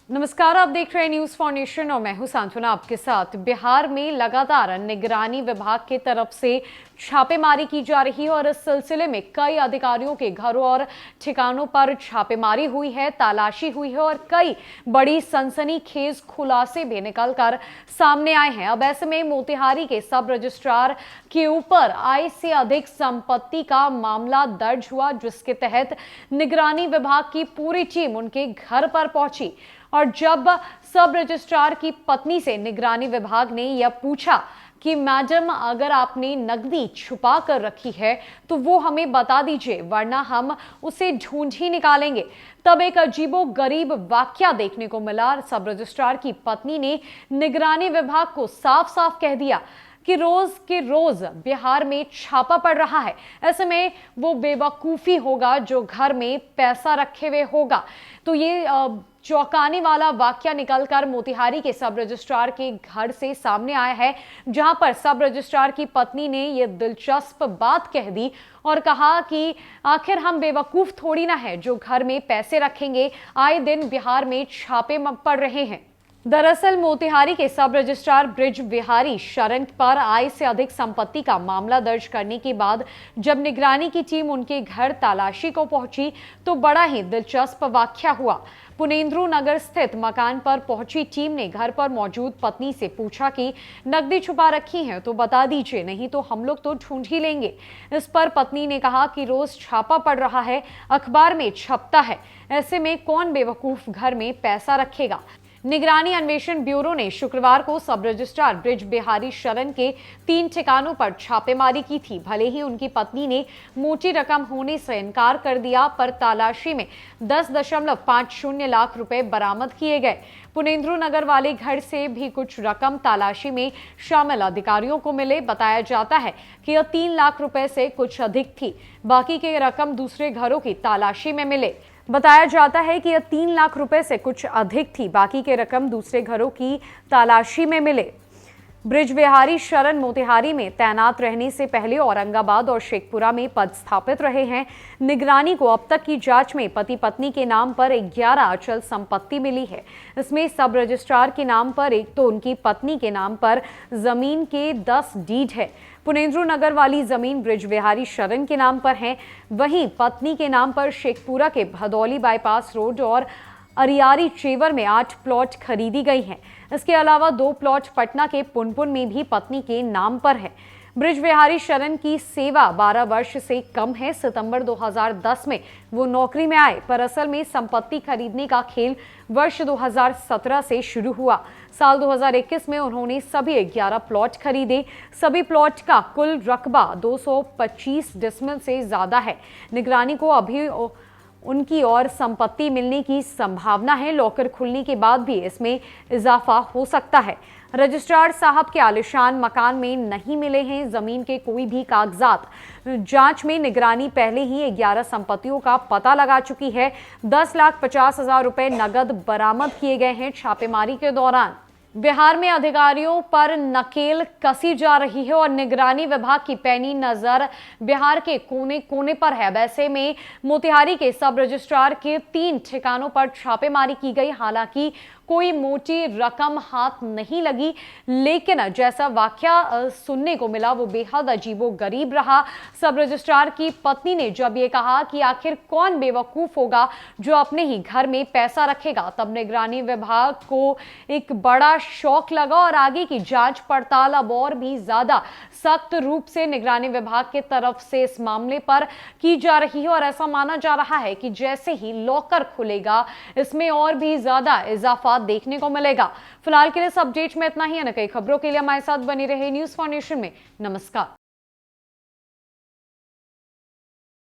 नमस्कार, आप देख रहे हैं न्यूज फॉर नेशन और मैं हूं सांत्वना आपके साथ। बिहार में लगातार निगरानी विभाग की तरफ से छापेमारी की जा रही है और इस सिलसिले में कई अधिकारियों के घरों और ठिकानों पर छापेमारी हुई है, तलाशी हुई है और कई बड़ी सनसनीखेज खुलासे भी निकलकर सामने आए हैं। अब ऐसे में मोतिहारी के सब रजिस्ट्रार के ऊपर आय से अधिक संपत्ति का मामला दर्ज हुआ, जिसके तहत निगरानी विभाग की पूरी टीम उनके घर पर पहुंची और जब सब रजिस्ट्रार की पत्नी से निगरानी विभाग ने यह पूछा कि मैडम, अगर आपने नकदी छुपा कर रखी है तो वो हमें बता दीजिए, वरना हम उसे ढूंढ ही निकालेंगे, तब एक अजीबोगरीब वाकया देखने को मिला। सब रजिस्ट्रार की पत्नी ने निगरानी विभाग को साफ साफ कह दिया कि रोज के रोज बिहार में छापा पड़ रहा है। ऐसे में वो बेवकूफी होगा जो घर में पैसा रखे हुए होगा। तो ये चौंकाने वाला वाकया निकलकर मोतिहारी के सब रजिस्ट्रार के घर से सामने आया है, जहां पर सब रजिस्ट्रार की पत्नी ने यह दिलचस्प बात कह दी और कहा कि आखिर हम बेवकूफ थोड़ी ना है जो घर में पैसे रखेंगे। आए दिन बिहार में छापे पड़ रहे हैं। दरअसल मोतिहारी के सब रजिस्ट्रार ब्रिज बिहारी शरण पर आय से अधिक संपत्ति का मामला दर्ज करने के बाद जब निगरानी की टीम उनके घर तलाशी को पहुंची तो बड़ा ही दिलचस्प वाकया हुआ। पुनेंद्रू नगर स्थित मकान पर पहुंची टीम ने घर पर मौजूद पत्नी से पूछा कि नकदी छुपा रखी है तो बता दीजिए, नहीं तो हम लोग तो ढूंढ ही लेंगे। इस पर पत्नी ने कहा कि रोज छापा पड़ रहा है, अखबार में छपता है, ऐसे में कौन बेवकूफ घर में पैसा रखेगा। निगरानी अन्वेषण ब्यूरो ने शुक्रवार को सब रजिस्ट्रार ब्रिज बिहारी शरण के 3 ठिकानों पर छापेमारी की थी। भले ही उनकी पत्नी ने मोटी रकम होने से इनकार कर दिया, पर तलाशी में 10.50 लाख रुपए बरामद किए गए। पुनेंद्रू नगर वाले घर से भी कुछ रकम तलाशी में शामिल अधिकारियों को मिले। बताया जाता है कि यह 3 लाख रुपए से कुछ अधिक थी। बाकी के रकम दूसरे घरों की तलाशी में मिले। बताया जाता है कि यह 3 लाख रुपए से कुछ अधिक थी, बाकी के रकम दूसरे घरों की तलाशी में मिले। ब्रिज बिहारी शरण मोतिहारी में तैनात रहने से पहले औरंगाबाद और शेखपुरा में पद स्थापित रहे हैं। निगरानी को अब तक की जांच में पति पत्नी के नाम पर 11 अचल संपत्ति मिली है। इसमें सब रजिस्ट्रार के नाम पर एक तो उनकी पत्नी के नाम पर जमीन के 10 डीड है। पुनेंद्रू नगर वाली जमीन ब्रिज बिहारी शरण के नाम पर है, वहीं पत्नी के नाम पर शेखपुरा के भदौली बाईपास रोड और अरियारी चेवर में 8 प्लॉट खरीदी गई हैं। इसके अलावा 2 प्लॉट पटना के पुनपुन में भी पत्नी के नाम पर है। ब्रिज बिहारी शरण की सेवा 12 वर्ष से कम है। सितंबर 2010 में वो नौकरी में आए, पर असल में संपत्ति खरीदने का खेल वर्ष 2017 से शुरू हुआ। साल 2021 में उन्होंने सभी 11 प्लॉट खरीदे। सभी प्लॉट का कुल रकबा 225 डिसमिल से ज्यादा है। निगरानी को अभी उनकी और संपत्ति मिलने की संभावना है। लॉकर खुलने के बाद भी इसमें इजाफा हो सकता है। रजिस्ट्रार साहब के आलिशान मकान में नहीं मिले हैं जमीन के कोई भी कागजात। जांच में निगरानी पहले ही 11 संपत्तियों का पता लगा चुकी है। 10,50,000 रुपए नगद बरामद किए गए हैं छापेमारी के दौरान। बिहार में अधिकारियों पर नकेल कसी जा रही है और निगरानी विभाग की पैनी नजर बिहार के कोने कोने पर है। वैसे में मोतिहारी के सब रजिस्ट्रार के 3 ठिकानों पर छापेमारी की गई। हालांकि कोई मोटी रकम हाथ नहीं लगी, लेकिन जैसा वाकया सुनने को मिला वो बेहद अजीबोगरीब रहा। सब रजिस्ट्रार की पत्नी ने जब ये कहा कि आखिर कौन बेवकूफ होगा जो अपने ही घर में पैसा रखेगा, तब निगरानी विभाग को एक बड़ा शौक लगा और आगे की जांच पड़ताल अब और भी ज्यादा सख्त रूप से निगरानी विभाग की तरफ से इस मामले पर की जा रही है। और ऐसा माना जा रहा है कि जैसे ही लॉकर खुलेगा इसमें और भी ज्यादा इजाफा देखने को मिलेगा। फिलहाल के लिए इस अपडेट में इतना ही है। कई खबरों के लिए हमारे साथ बनी रहे न्यूज फॉर नेशन में। नमस्कार।